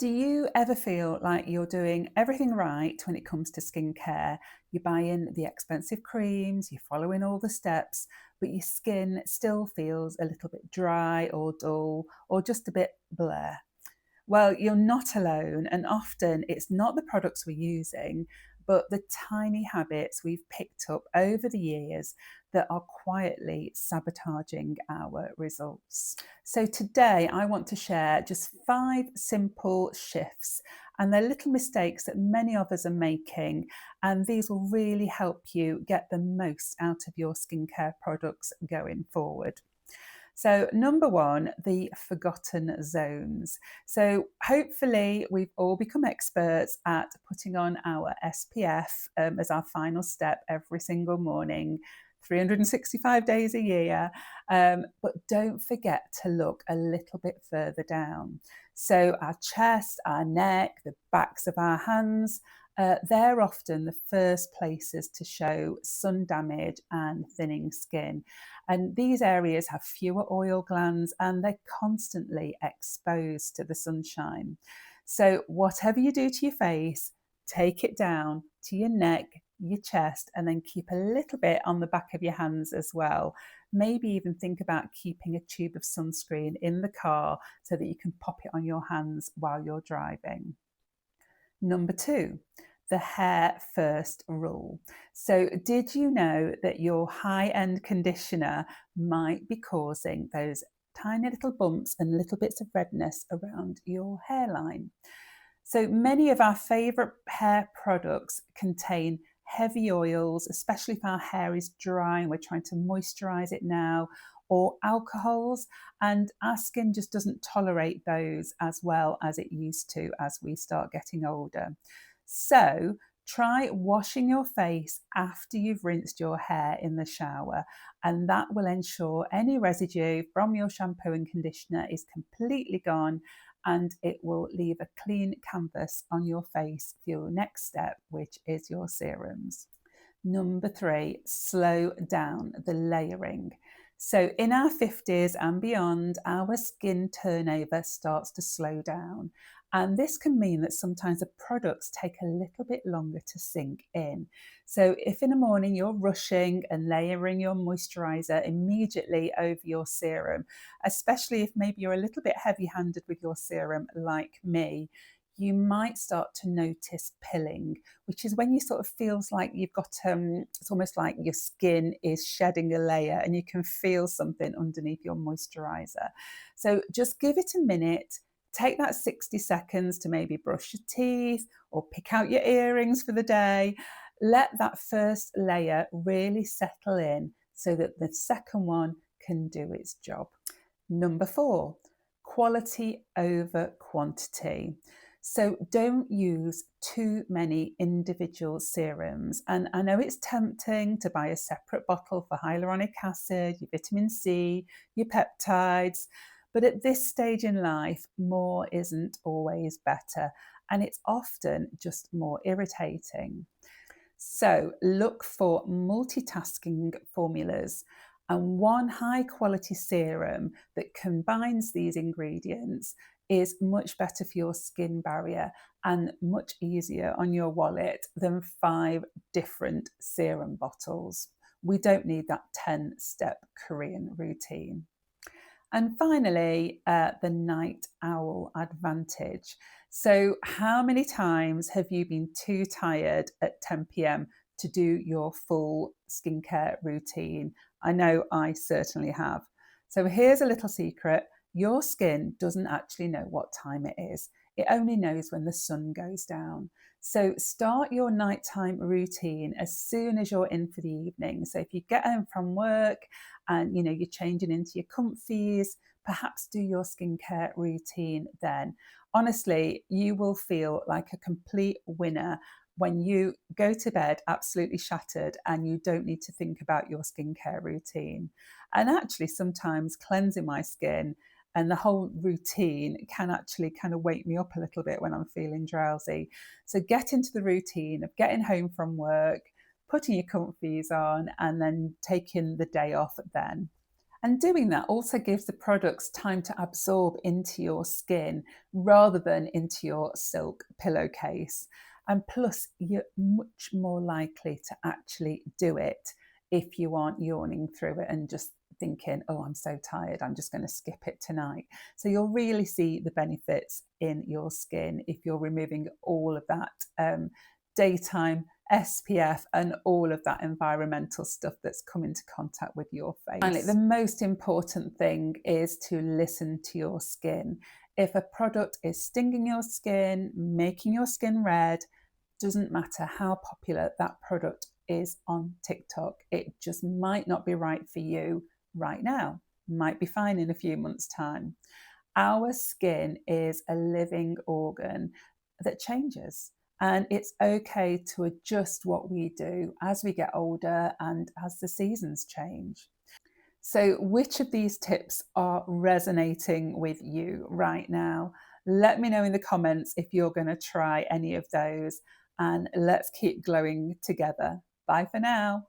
Do you ever feel like you're doing everything right when it comes to skincare? You buy in the expensive creams, you follow in all the steps, but your skin still feels a little bit dry or dull or just a bit blur? Well, you're not alone, and often it's not the products we're using, but the tiny habits we've picked up over the years that are quietly sabotaging our results. So, today I want to share just 5 simple shifts, and they're little mistakes that many of us are making, and these will really help you get the most out of your skincare products going forward. So, number one, the forgotten zones. So, hopefully, we've all become experts at putting on our SPF as our final step every single morning. 365 days a year. But don't forget to look a little bit further down. So, our chest, our neck, the backs of our hands, they're often the first places to show sun damage and thinning skin. And these areas have fewer oil glands and they're constantly exposed to the sunshine. So, whatever you do to your face, take it down to your neck, your chest, and then keep a little bit on the back of your hands as well. Maybe even think about keeping a tube of sunscreen in the car so that you can pop it on your hands while you're driving. Number two, the hair first rule. So, did you know that your high end conditioner might be causing those tiny little bumps and little bits of redness around your hairline? So, many of our favourite hair products contain heavy oils, especially if our hair is dry and we're trying to moisturize it now, or alcohols, and our skin just doesn't tolerate those as well as it used to as we start getting older. So, try washing your face after you've rinsed your hair in the shower, and that will ensure any residue from your shampoo and conditioner is completely gone, and it will leave a clean canvas on your face for your next step, which is your serums. Number three, slow down the layering. So, in our 50s and beyond, our skin turnover starts to slow down. And this can mean that sometimes the products take a little bit longer to sink in. So, if in the morning you're rushing and layering your moisturizer immediately over your serum, especially if maybe you're a little bit heavy handed with your serum, like me, you might start to notice pilling, which is when you sort of feels like you've got it's almost like your skin is shedding a layer and you can feel something underneath your moisturizer. So just give it a minute. Take that 60 seconds to maybe brush your teeth or pick out your earrings for the day. Let that first layer really settle in so that the second one can do its job. Number four, quality over quantity. So don't use too many individual serums. And I know it's tempting to buy a separate bottle for hyaluronic acid, your vitamin C, your peptides. But at this stage in life, more isn't always better. And it's often just more irritating. So look for multitasking formulas and one high quality serum that combines these ingredients is much better for your skin barrier and much easier on your wallet than 5 different serum bottles. We don't need that 10-step Korean routine. And finally, the night owl advantage. So, how many times have you been too tired at 10 p.m. to do your full skincare routine? I know I certainly have. So, here's a little secret: your skin doesn't actually know what time it is, it only knows when the sun goes down. So, start your nighttime routine as soon as you're in for the evening. So, if you get home from work, and you're changing into your comfies, perhaps do your skincare routine then. Honestly, you will feel like a complete winner when you go to bed absolutely shattered and you don't need to think about your skincare routine. And actually, sometimes cleansing my skin and the whole routine can actually kind of wake me up a little bit when I'm feeling drowsy. So get into the routine of getting home from work, putting your comfies on, and then taking the day off then. And doing that also gives the products time to absorb into your skin rather than into your silk pillowcase. And plus, you're much more likely to actually do it if you aren't yawning through it and just thinking, oh, I'm so tired, I'm just going to skip it tonight. So you'll really see the benefits in your skin if you're removing all of that daytime SPF and all of that environmental stuff that's come into contact with your face. Finally, the most important thing is to listen to your skin. If a product is stinging your skin, making your skin red, doesn't matter how popular that product is on TikTok, it just might not be right for you right now. Might be fine in a few months' time. Our skin is a living organ that changes. And it's okay to adjust what we do as we get older and as the seasons change. So, which of these tips are resonating with you right now? Let me know in the comments if you're going to try any of those, and let's keep glowing together. Bye for now.